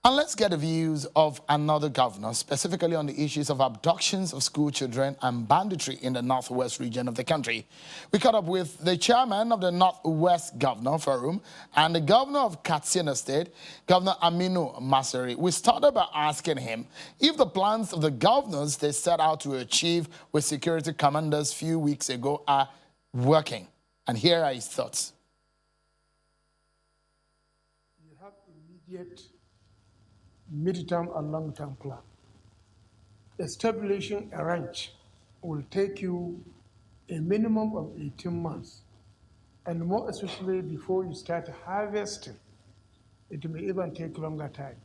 And let's get the views of another governor, specifically on the issues of abductions of school children and banditry in the northwest region of the country. We caught up with the chairman of the Northwest Governor Forum and the governor of Katsina State, Governor Aminu Masari. We started by asking him if the plans of the governors they set out to achieve with security commanders a few weeks ago are working. And here are his thoughts. You have immediate mid-term and long-term plan. Establishing a ranch will take you a minimum of 18 months, and more especially before you start harvesting, it may even take longer time.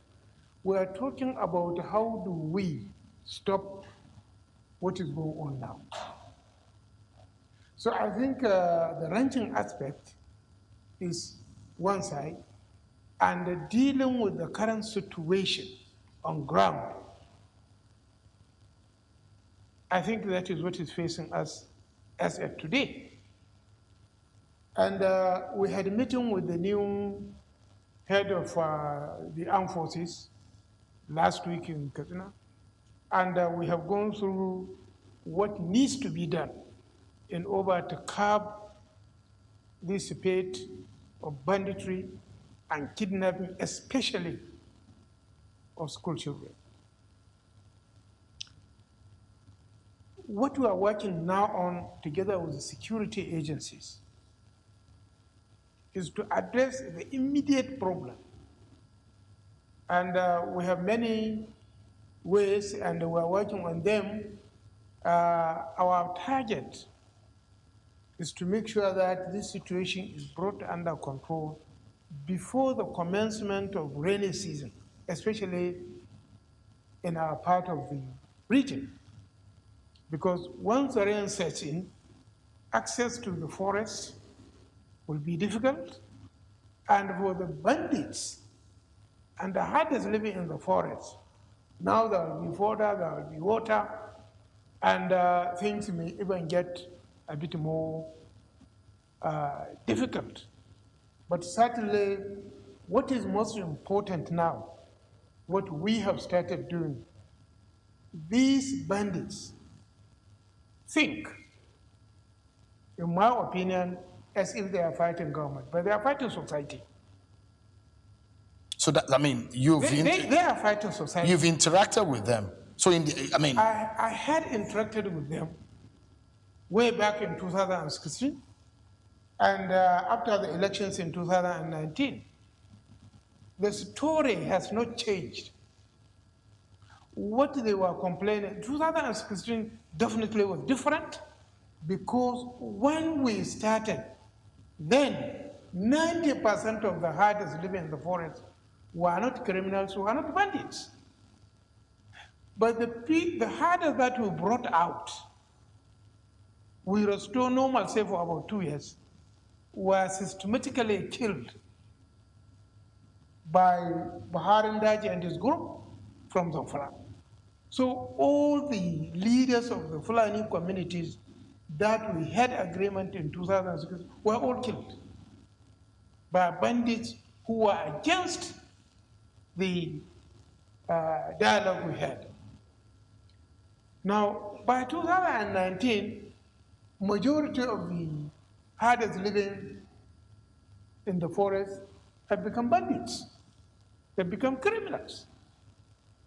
We are talking about how do we stop what is going on now. So I think the ranching aspect is one side, and dealing with the current situation on ground. I think that is what is facing us as of today. And we had a meeting with the new head of the armed forces last week in Katsina, and we have gone through what needs to be done in order to curb this spate of banditry and kidnapping, especially of school children. What we are working now on, together with the security agencies, is to address the immediate problem. And we have many ways, and we are working on them. Our target is to make sure that this situation is brought under control before the commencement of rainy season, especially in our part of the region. Because once the rain sets in, access to the forest will be difficult, and for the bandits and the herders living in the forest, now there will be fodder, there will be water, and things may even get a bit more difficult. But certainly, what is most important now, what we have started doing, these bandits think, in my opinion, as if they are fighting government, but they are fighting society. So that, I mean, they are fighting society. You've interacted with them. So I had interacted with them way back in 2016. And after the elections in 2019, the story has not changed. What they were complaining, 2016 definitely was different, because when we started, then 90% of the herders living in the forest were not criminals, were not bandits. But the herders that we brought out, we restored normalcy for about 2 years, were systematically killed by Baharin Daji and his group from Zamfara. So all the leaders of the Fulani communities that we had agreement in 2006 were all killed by bandits who were against the dialogue we had. Now, by 2019, majority of the herders living in the forest have become bandits. They've become criminals,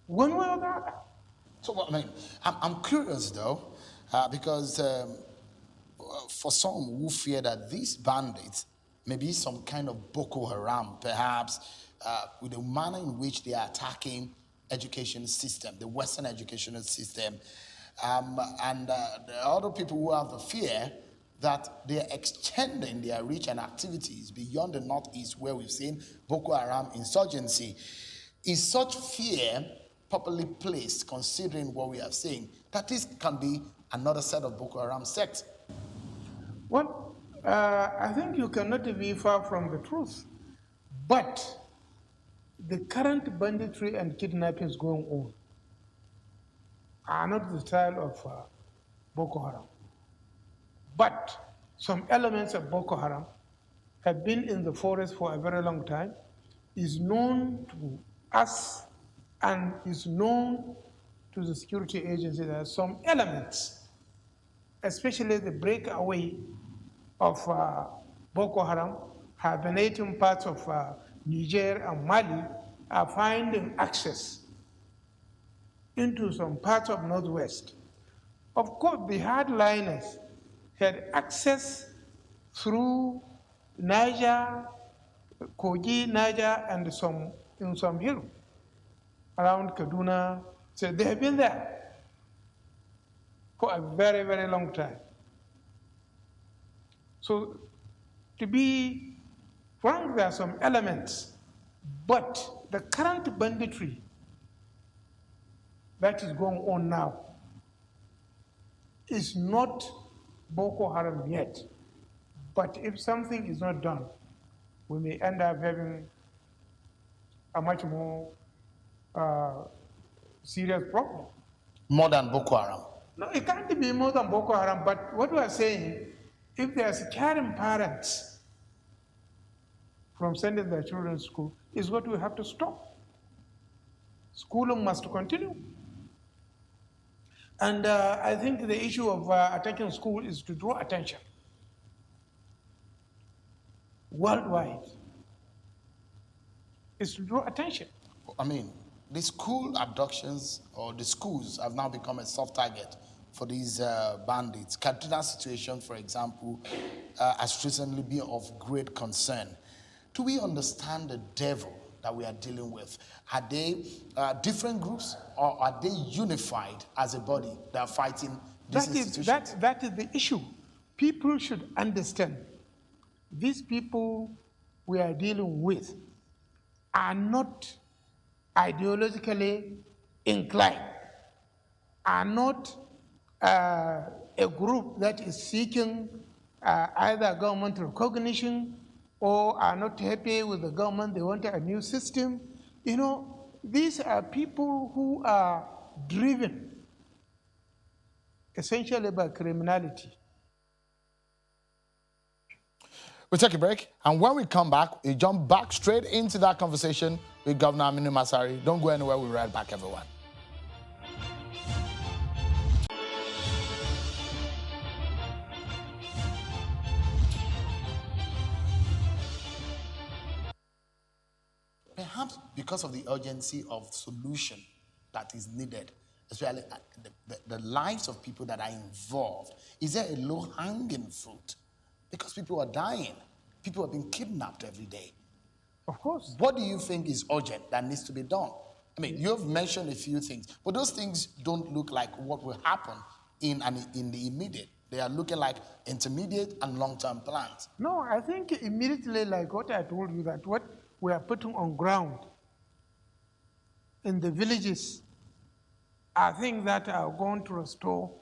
one way or the other. So, I mean, I'm curious though, because for some who fear that these bandits may be some kind of Boko Haram, perhaps with the manner in which they are attacking education system, the Western educational system, and there are other people who have the fear that they're extending their reach and activities beyond the Northeast, where we've seen Boko Haram insurgency. Is such fear properly placed, considering what we have seen, that this can be another set of Boko Haram sects? Well, I think you cannot be far from the truth. But the current banditry and kidnappings going on are not the style of Boko Haram. But some elements of Boko Haram have been in the forest for a very long time, is known to us and is known to the security agency that some elements, especially the breakaway of Boko Haram, hibernating parts of Niger and Mali, are finding access into some parts of Northwest. Of course, the hardliners had access through Niger, Kogi, Niger, and in some hill around Kaduna. So they have been there for a very, very long time. So to be frank, there are some elements, but the current banditry that is going on now is not Boko Haram yet. But if something is not done, we may end up having a much more serious problem. More than Boko Haram? No, it can't be more than Boko Haram, but what we are saying, if there's carrying parents from sending their children to school, is what we have to stop. Schooling must continue. And I think the issue of attacking school is to draw attention worldwide. Is to draw attention. I mean, the school abductions or the schools have now become a soft target for these bandits. Katrina's situation, for example, has recently been of great concern. Do we understand the devil that we are dealing with? Are they different groups, or are they unified as a body that are fighting these institutions? That is the issue. People should understand these people we are dealing with are not ideologically inclined, are not a group that is seeking either government recognition or are not happy with the government, they want a new system. You know, these are people who are driven essentially by criminality. We'll take a break, and when we come back, we jump back straight into that conversation with Governor Aminu Masari. Don't go anywhere, we'll be right back, everyone. Perhaps because of the urgency of solution that is needed, especially the lives of people that are involved, is there a low-hanging fruit? Because people are dying. People are being kidnapped every day. Of course. What do you think is urgent that needs to be done? I mean, you have mentioned a few things, but those things don't look like what will happen in the immediate. They are looking like intermediate and long-term plans. No, I think immediately, like what I told you, that what we are putting on ground in the villages are things that are going to restore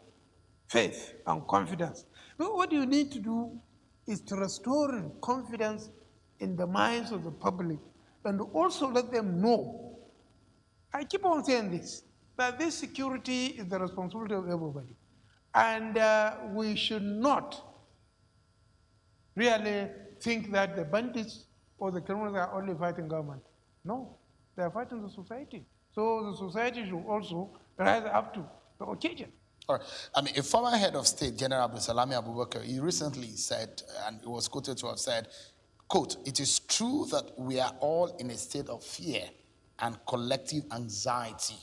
faith and confidence. But what you need to do is to restore confidence in the minds of the public and also let them know. I keep on saying this, that this security is the responsibility of everybody. And we should not really think that the bandits or the criminals are only fighting government. No, they are fighting the society. So the society should also rise up to the occasion. All right. I mean, a former head of state, General Abdulsalami Abubakar, he recently said, and it was quoted to have said, quote, "It is true that we are all in a state of fear and collective anxiety.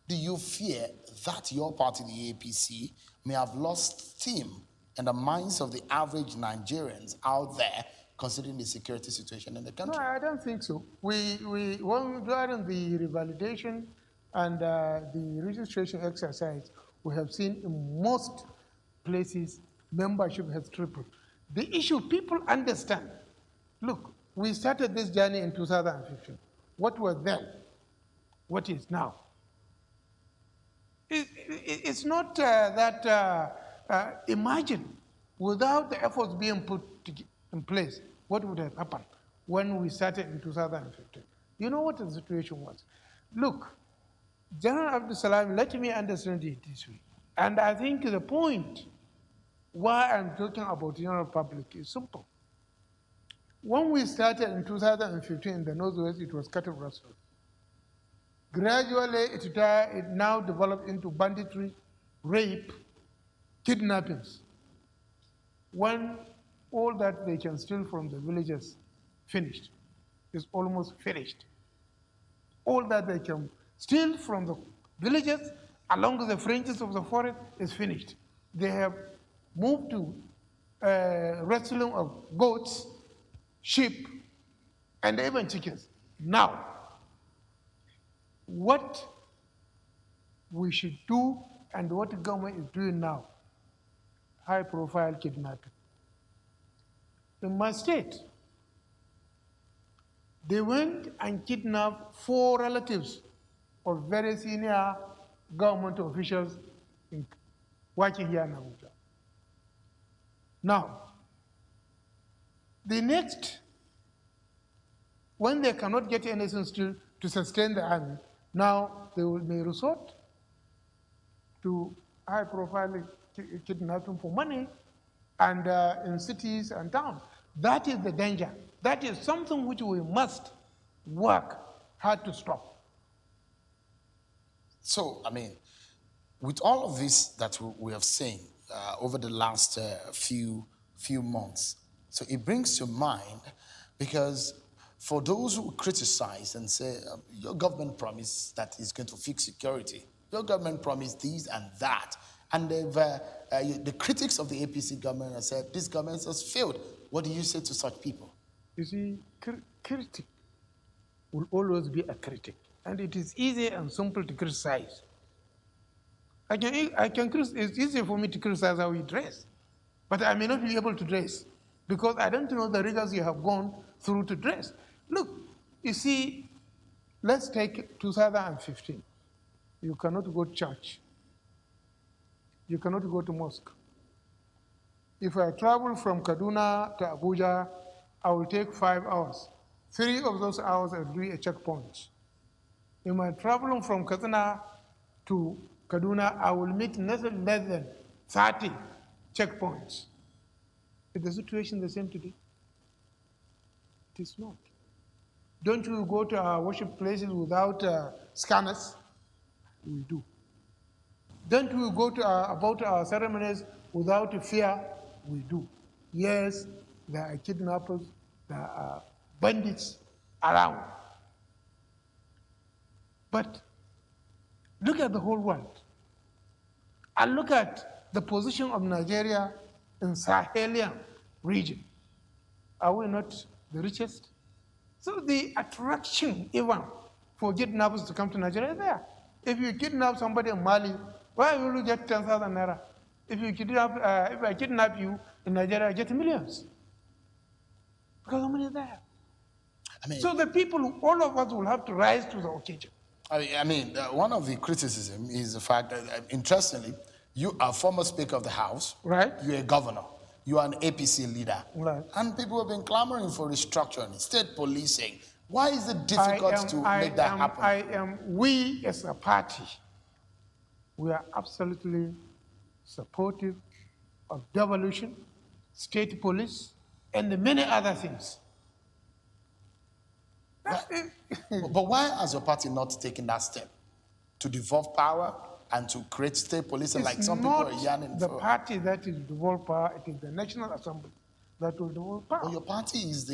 Do you fear that your party, the APC, may have lost steam in the minds of the average Nigerians out there, considering the security situation in the country?" No, I don't think so. When during the revalidation and the registration exercise, we have seen in most places membership has tripled. The issue, people understand. Look, we started this journey in 2015. What was then? What is now? It's not that, imagine, without the efforts being put in place, what would have happened when we started in 2015? You know what the situation was? Look, General Abdul Salam, let me understand it this way. And I think the point why I'm talking about the general public is simple. When we started in 2015 in the Northwest, it was cattle rustling. Gradually, it now developed into banditry, rape, kidnappings. When all that they can steal from the villages finished, is almost finished. All that they can steal from the villages along the fringes of the forest is finished. They have moved to wrestling of goats, sheep, and even chickens. Now, what we should do and what the government is doing now, high-profile kidnapping. In my state, they went and kidnapped 4 relatives of very senior government officials working here in Abuja. Now, the next, when they cannot get anything still to sustain the army, now they may resort to high-profile kidnapping for money and in cities and towns. That is the danger. That is something which we must work hard to stop. So, I mean, with all of this that we have seen over the last few months, so it brings to mind, because for those who criticize and say, your government promised that it's going to fix security, your government promised this and that, and the critics of the APC government have said, this government has failed. What do you say to such people? You see, critic will always be a critic, and it is easy and simple to criticize. It's easy for me to criticize how you dress, but I may not be able to dress because I don't know the rigors you have gone through to dress. Look, you see, let's take 2015. You cannot go to church. You cannot go to mosque. If I travel from Kaduna to Abuja, I will take 5 hours. 3 of those hours I will do a checkpoint. If I'm traveling from Kaduna to Kaduna, I will meet nothing less than 30 checkpoints. Is the situation the same today? It is not. Don't we go to our worship places without scanners? We do. Don't we go to about our ceremonies without fear? We do. Yes, there are kidnappers, there are bandits around. But look at the whole world. And look at the position of Nigeria in Sahelian region. Are we not the richest? So the attraction even for kidnappers to come to Nigeria is there. If you kidnap somebody in Mali, why will you get 10,000 naira? If I kidnap you in Nigeria, I get millions. Because the money is there. So the people, all of us will have to rise to the occasion. One of the criticism is the fact that, interestingly, you are former Speaker of the House. Right. You're a governor. You are an APC leader. Right. And people have been clamoring for restructuring, state policing. Why is it difficult to make that happen? We as a party, we are absolutely supportive of devolution, state police, and many other things. But why has your party not taken that step to devolve power and to create state policing like some people are yearning for? The party that is devolve power, it is the National Assembly that will devolve power. Well, your party is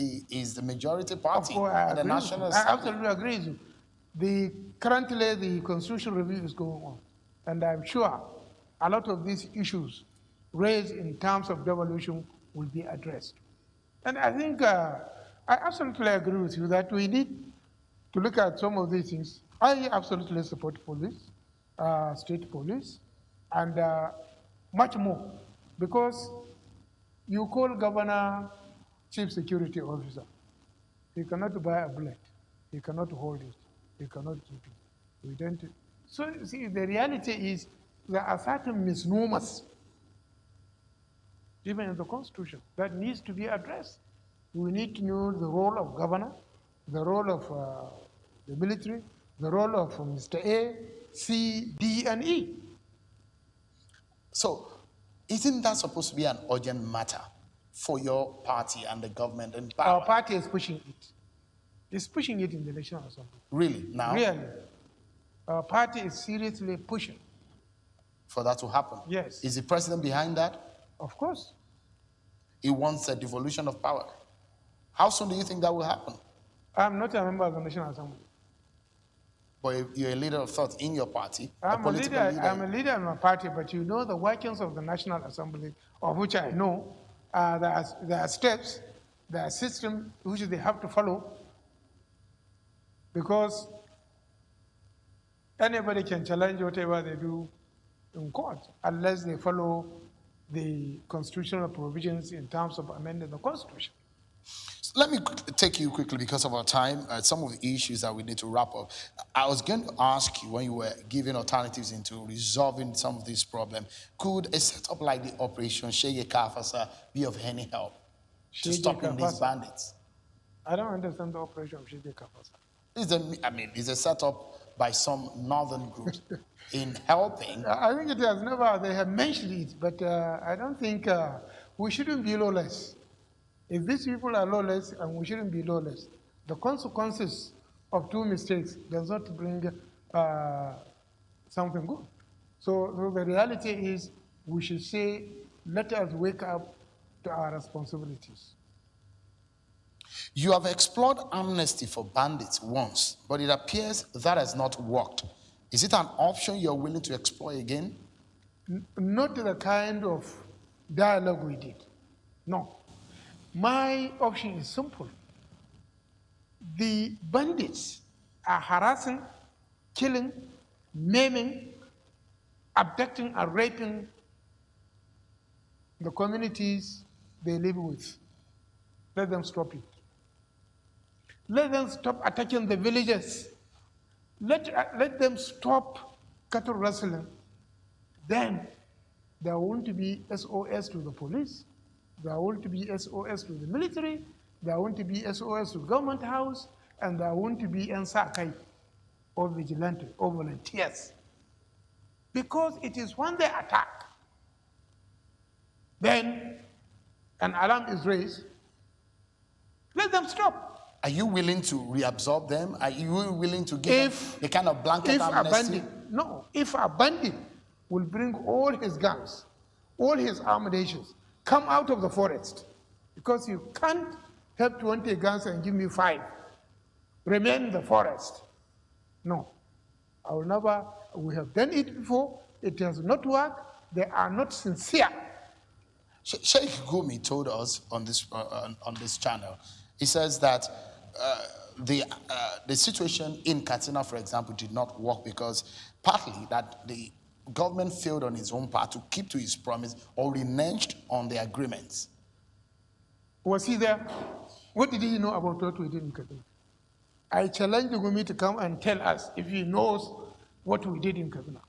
the majority party in the National Assembly. I absolutely agree with you. Currently, the constitutional review is going on, and I'm sure a lot of these issues raised in terms of devolution will be addressed. And I think I absolutely agree with you that we need to look at some of these things. I absolutely support police, state police, and much more, because you call governor chief security officer. He cannot buy a bullet. He cannot hold it. He cannot keep it. We don't. So see, the reality is there are certain misnomers, even in the Constitution, that needs to be addressed. We need to know the role of governor, the role of the military, the role of Mr. A, C, D, and E. So, isn't that supposed to be an urgent matter for your party and the government in power? Our party is pushing it. It's pushing it in the National Assembly. Really? Now? Really. Our party is seriously pushing. for that to happen? Yes. Is the president behind that? Of course. He wants a devolution of power. How soon do you think that will happen? I'm not a member of the National Assembly. But you're a leader of thought in your party, a I'm a political leader. leader. I'm a leader in my party, but you know the workings of the National Assembly, of which I know. There are steps, there are systems which they have to follow, because anybody can challenge whatever they do in court unless they follow the constitutional provisions in terms of amending the Constitution. Let me take you quickly because of our time, some of the issues that we need to wrap up. I was going to ask you when you were giving alternatives into resolving some of this problem, could a setup like the Operation Sheikh be of any help to stopping these bandits? I don't understand the Operation Sheikh. It's a setup by some northern groups in helping. I think it has never, they have mentioned it, but I don't think we shouldn't be lawless. If these people are lawless, and we shouldn't be lawless, the consequences of two mistakes does not bring something good. So the reality is we should say, let us wake up to our responsibilities. You have explored amnesty for bandits once, but it appears that has not worked. Is it an option you're willing to explore again? Not the kind of dialogue we did, no. My option is simple. The bandits are harassing, killing, maiming, abducting, and raping the communities they live with. Let them stop it. Let them stop attacking the villages. Let them stop cattle rustling. Then there won't be SOS to the police. There won't be SOS to the military. There won't be SOS to government house. And there won't be NSAKAI or vigilante or volunteers. Because it is when they attack, then an alarm is raised. Let them stop. Are you willing to reabsorb them? Are you willing to give them a kind of blanket amnesty? If a bandit will bring all his guns, all his ammunitions, come out of the forest, because you can't have 20 guns and give me 5. Remain in the forest. No, I will never. We have done it before. It has not worked. They are not sincere. Sheikh Gumi told us on this channel. He says that the situation in Katsina, for example, did not work because partly that the government failed on its own part to keep to its promise or reneged on the agreements. Was he there? What did he know about what we did in Katsina? I challenge Gumi to come and tell us if he knows what we did in Katsina.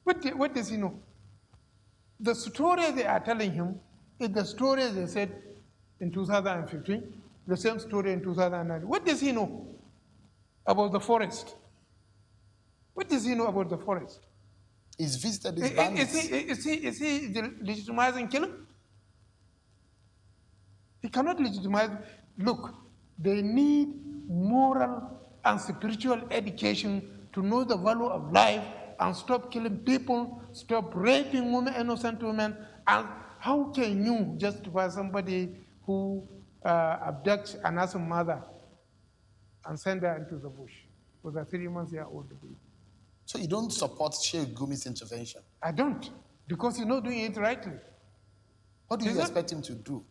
What does he know? The story they are telling him is the story they said in 2015, the same story in 2009. What does he know about the forest? What does he know about the forest? He's visited these bandits. Is he legitimizing killing? He cannot legitimize. Look, they need moral and spiritual education to know the value of life and stop killing people, stop raping women, innocent women. And how can you justify somebody who abducts an innocent mother and send her into the bush with a 3-month-old baby? So you don't support Sheikh Gumi's intervention? I don't, because he's not doing it rightly. What do you expect him to do?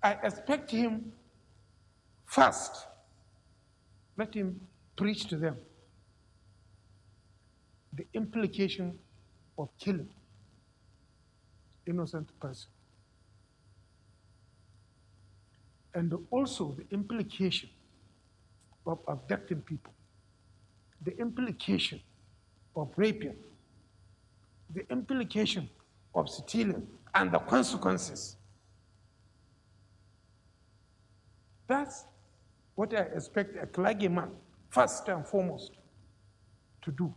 I expect him, first, let him preach to them the implication of killing innocent person. And also the implication of abducting people, the implication of raping, the implication of stealing, and the consequences. That's what I expect a clergyman, first and foremost, to do.